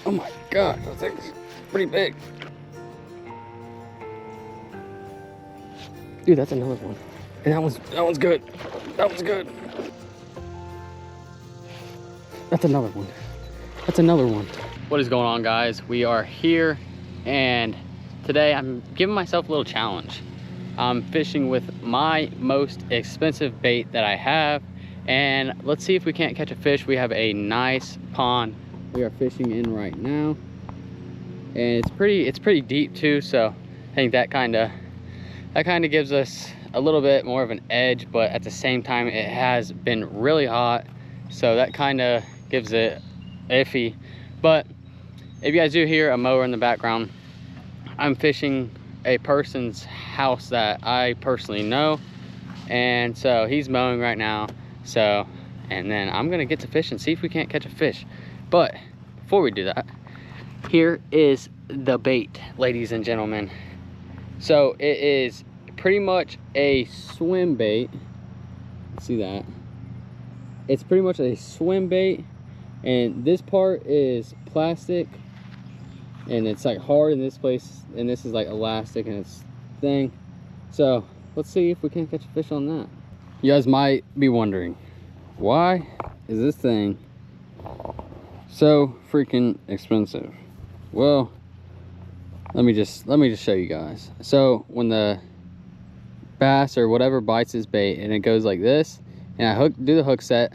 Oh my god, that thing's pretty big. Dude, that's another one. And that one's good. That one's good. That's another one. That's another one. What is going on, guys? We are here, and today I'm giving myself a little challenge. I'm fishing with my most expensive bait that I have, and let's see if we can't catch a fish. We have a nice pond we are fishing in right now, and it's pretty deep too, so I think that kind of gives us a little bit more of an edge, but at the same time it has been really hot, so that kind of gives it iffy. But if you guys do hear a mower in the background, I'm fishing a person's house that I personally know, and so he's mowing right now. So, and then I'm gonna get to fish and see if we can't catch a fish. But before we do that, here is the bait, ladies and gentlemen. So it is pretty much a swim bait. See that? It's pretty much a swim bait, and this part is plastic, and it's like hard in this place, and this is like elastic and it's thing. So let's see if we can catch a fish on that. You guys might be wondering, why is this thing so freaking expensive? Well, let me just show you guys. So when the bass or whatever bites this bait and it goes like this, and I do the hook set,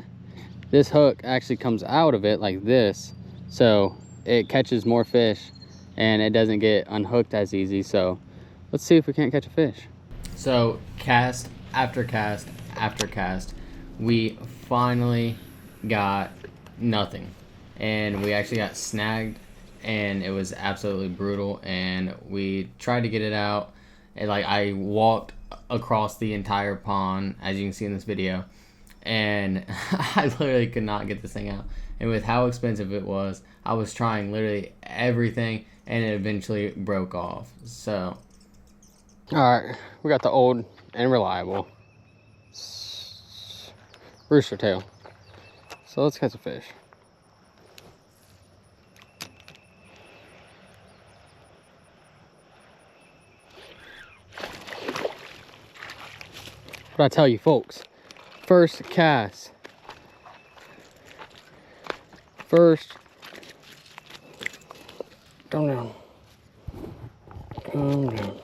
this hook actually comes out of it like this, so it catches more fish and it doesn't get unhooked as easy. So let's see if we can't catch a fish. So cast after cast after cast, we finally got nothing, and we actually got snagged, and it was absolutely brutal. And we tried to get it out, and like I walked across the entire pond, as you can see in this video, and I literally could not get this thing out. And with how expensive it was, I was trying literally everything, and it eventually broke off. So all right, we got the old and reliable rooster tail. So let's catch a fish. What I tell you folks, first cast, first, calm down, calm down.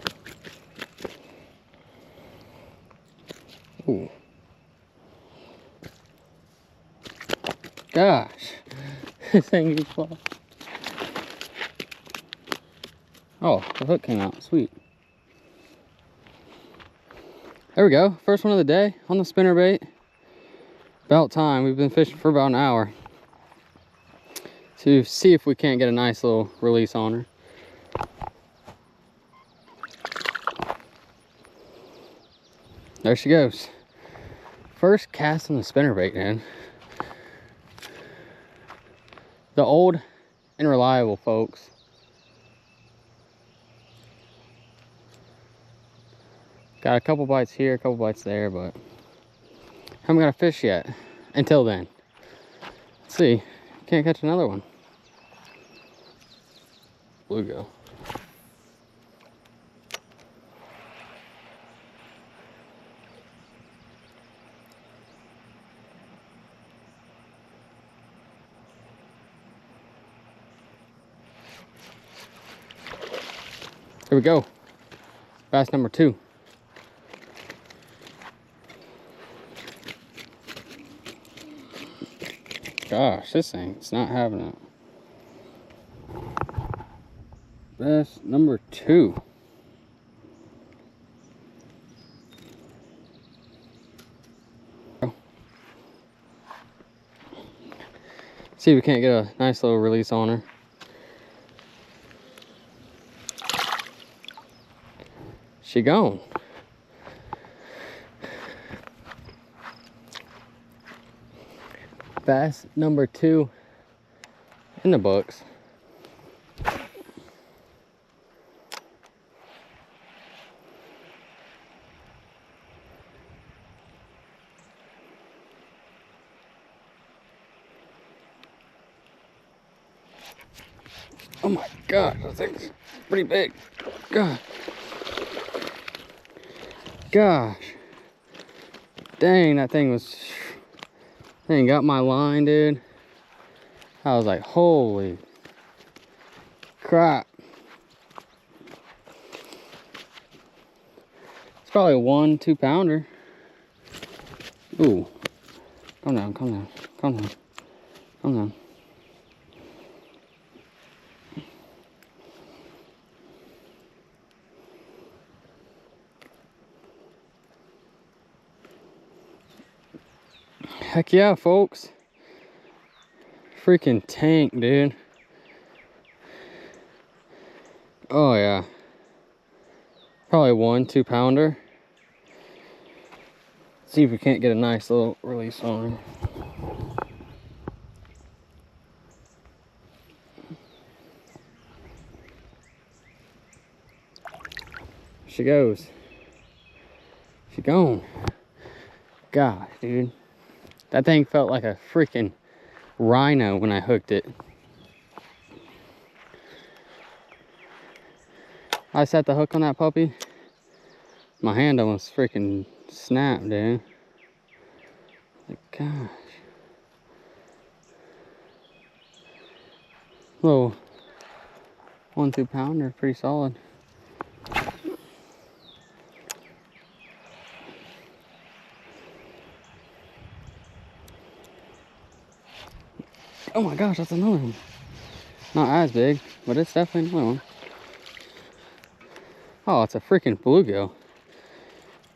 Ooh. Gosh, this thing is fly. Oh, the hook came out, sweet. There we go, first one of the day on the spinnerbait. About time. We've been fishing for about an hour to see if we can't get a nice little release on her. There she goes. First cast on the spinnerbait, man. The old and reliable, folks. Got a couple bites here, a couple bites there, but haven't got a fish yet until then. Let's see, can't catch another one. Bluegill. Here we go. Bass number 2. Gosh, this thing, it's not having it. Bass number 2. See if we can't get a nice little release on her. She gone. Bass number 2 in the books. Oh my God, that thing's pretty big. God. Gosh. Dang, that thing got my line, dude. I was like, holy crap. It's probably a 1-2 pounder. Ooh. Calm down, calm down, calm down, calm down. Heck yeah, folks. Freaking tank, dude. Oh yeah. Probably a 1-2 pounder. See if we can't get a nice little release on her. She goes. She gone. Gosh, dude. That thing felt like a freaking rhino when I hooked it. I set the hook on that puppy. My hand almost freaking snapped, dude. Like, gosh. Little 1-2 pounder, pretty solid. Oh my gosh, that's another one. Not as big, but it's definitely another one. Oh, it's a freaking bluegill.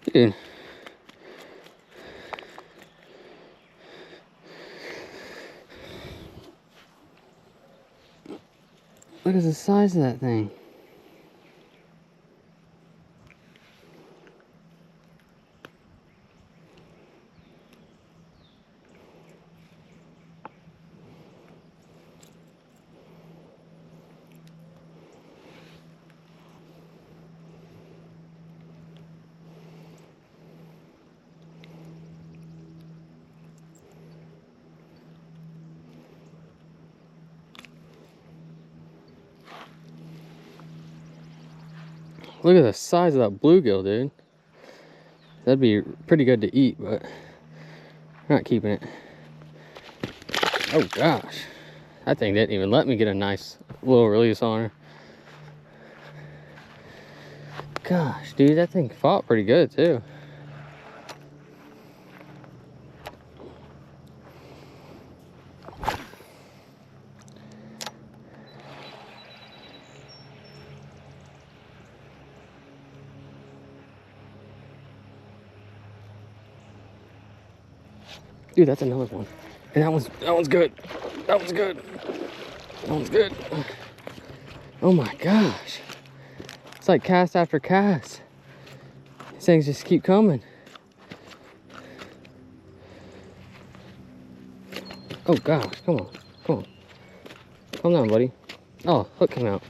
Dude. Look at the size of that thing. Look at the size of that bluegill, dude. That'd be pretty good to eat, but I'm not keeping it. Oh gosh. That thing didn't even let me get a nice little release on her. Gosh, dude, that thing fought pretty good too. Dude, that's another one. And that one's good. That one's good. That one's good. Oh my gosh. It's like cast after cast. These things just keep coming. Oh gosh, come on. Come on. Calm down, buddy. Oh, hook came out.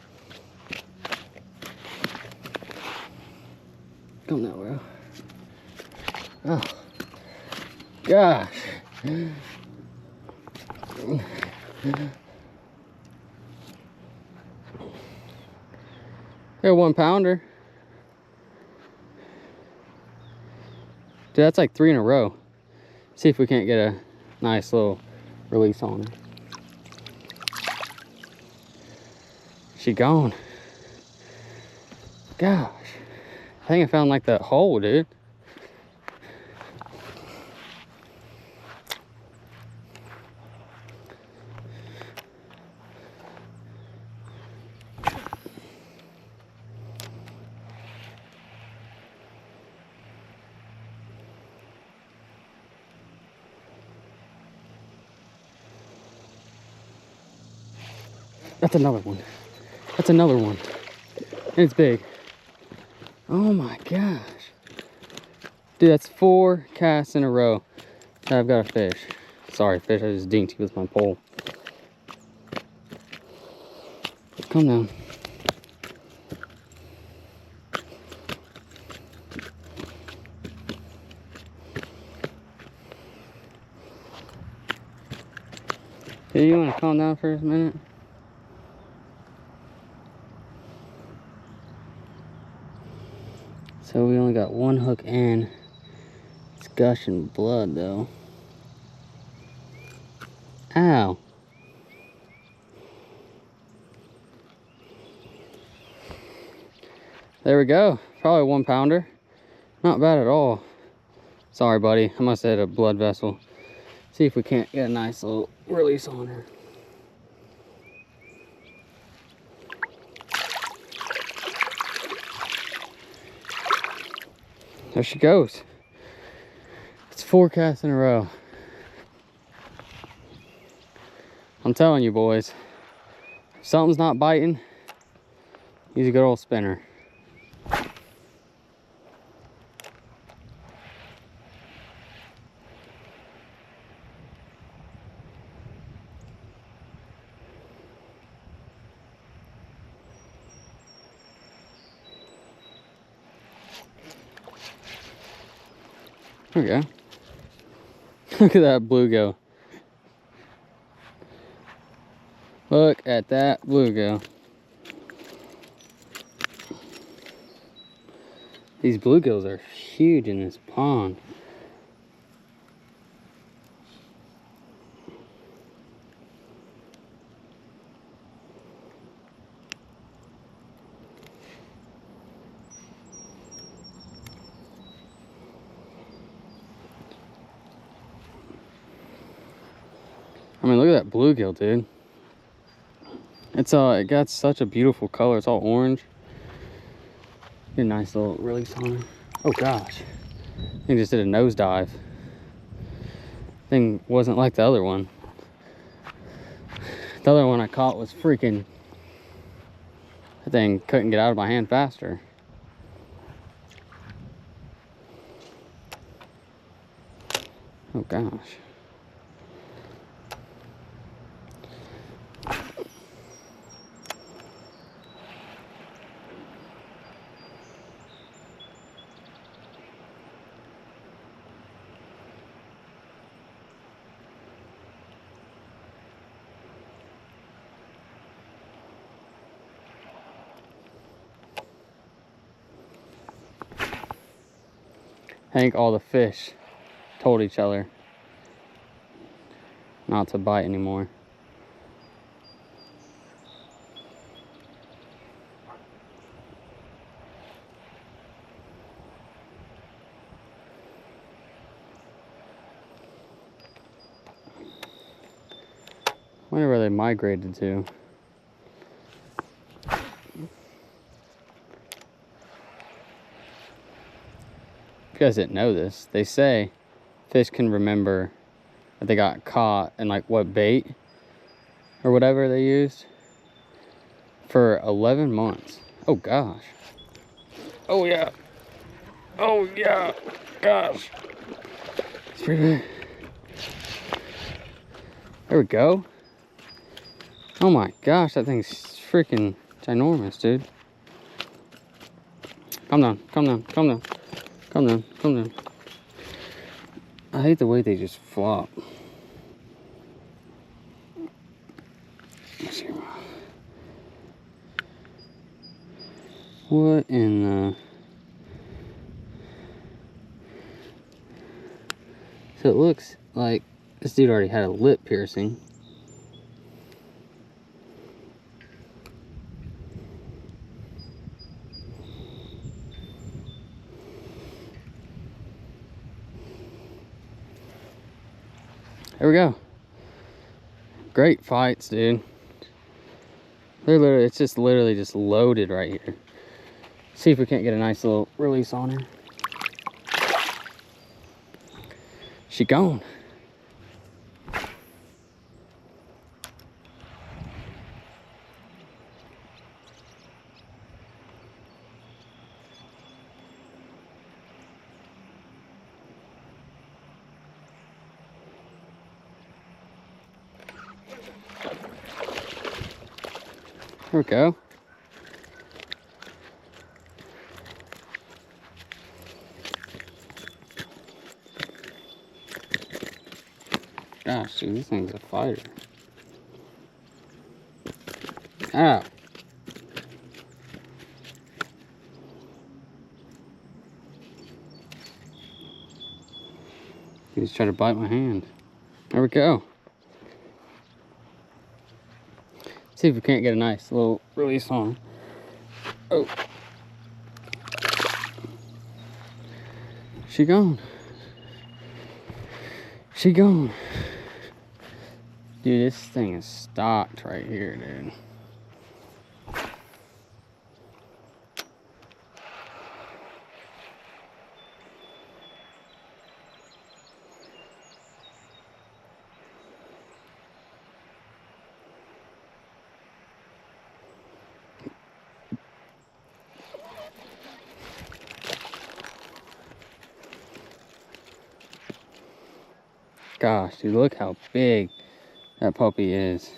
Come down, bro. Oh. Gosh. They're 1 pounder. Dude, that's like 3 in a row. See if we can't get a nice little release on her. She gone. Gosh. I think I found like that hole, dude. That's another one. That's another one. And it's big. Oh my gosh. Dude, that's 4 casts in a row that I've got a fish. Sorry, fish, I just dinked you with my pole. Come down. Hey, you want to calm down for a minute? So we only got one hook in. It's gushing blood though. Ow. There we go. Probably 1 pounder. Not bad at all. Sorry, buddy. I must have hit a blood vessel. See if we can't get a nice little release on her. There she goes. It's 4 casts in a row. I'm telling you, boys, if something's not biting, use a good old spinner. There we go. Look at that bluegill. Look at that bluegill. These bluegills are huge in this pond. I mean, look at that bluegill, dude. It's it got such a beautiful color. It's all orange. Get a nice little release on her. Oh gosh, he just did a nosedive. Thing wasn't like the other one. The other one I caught was freaking. That thing couldn't get out of my hand faster. Oh gosh. I think all the fish told each other not to bite anymore. Wonder where they migrated to. If you guys didn't know this, they say fish can remember that they got caught and like what bait or whatever they used for 11 months. Oh gosh. Oh yeah. Oh yeah. Gosh. It's pretty big. There we go. Oh my gosh, that thing's freaking ginormous, dude. Calm down, calm down, calm down. Calm down, calm down. I hate the way they just flop. Let's see. What in the... So it looks like this dude already had a lip piercing. There we go. Great fights, dude. They're literally, it's just literally just loaded right here. See if we can't get a nice little release on her. She gone. There we go. Gosh, dude, this thing's a fighter. Ow. He's trying to bite my hand. There we go. See if we can't get a nice little release on him. Oh. She gone. She gone. Dude, this thing is stocked right here, dude. Gosh, dude, look how big that puppy is.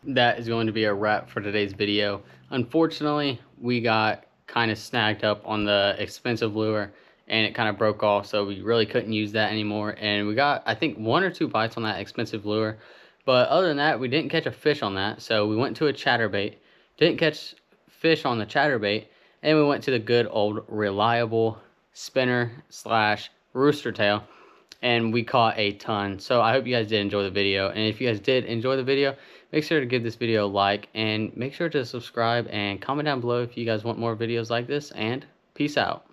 That is going to be a wrap for today's video. Unfortunately, we got kind of snagged up on the expensive lure and it kind of broke off, so we really couldn't use that anymore. And we got, I think, 1 or 2 bites on that expensive lure, but other than that, we didn't catch a fish on that. So we went to a chatterbait, didn't catch fish on the chatterbait, and we went to the good old reliable spinner slash rooster tail, and we caught a ton. So I hope you guys did enjoy the video, and if you guys did enjoy the video, make sure to give this video a like, and make sure to subscribe and comment down below if you guys want more videos like this, and peace out.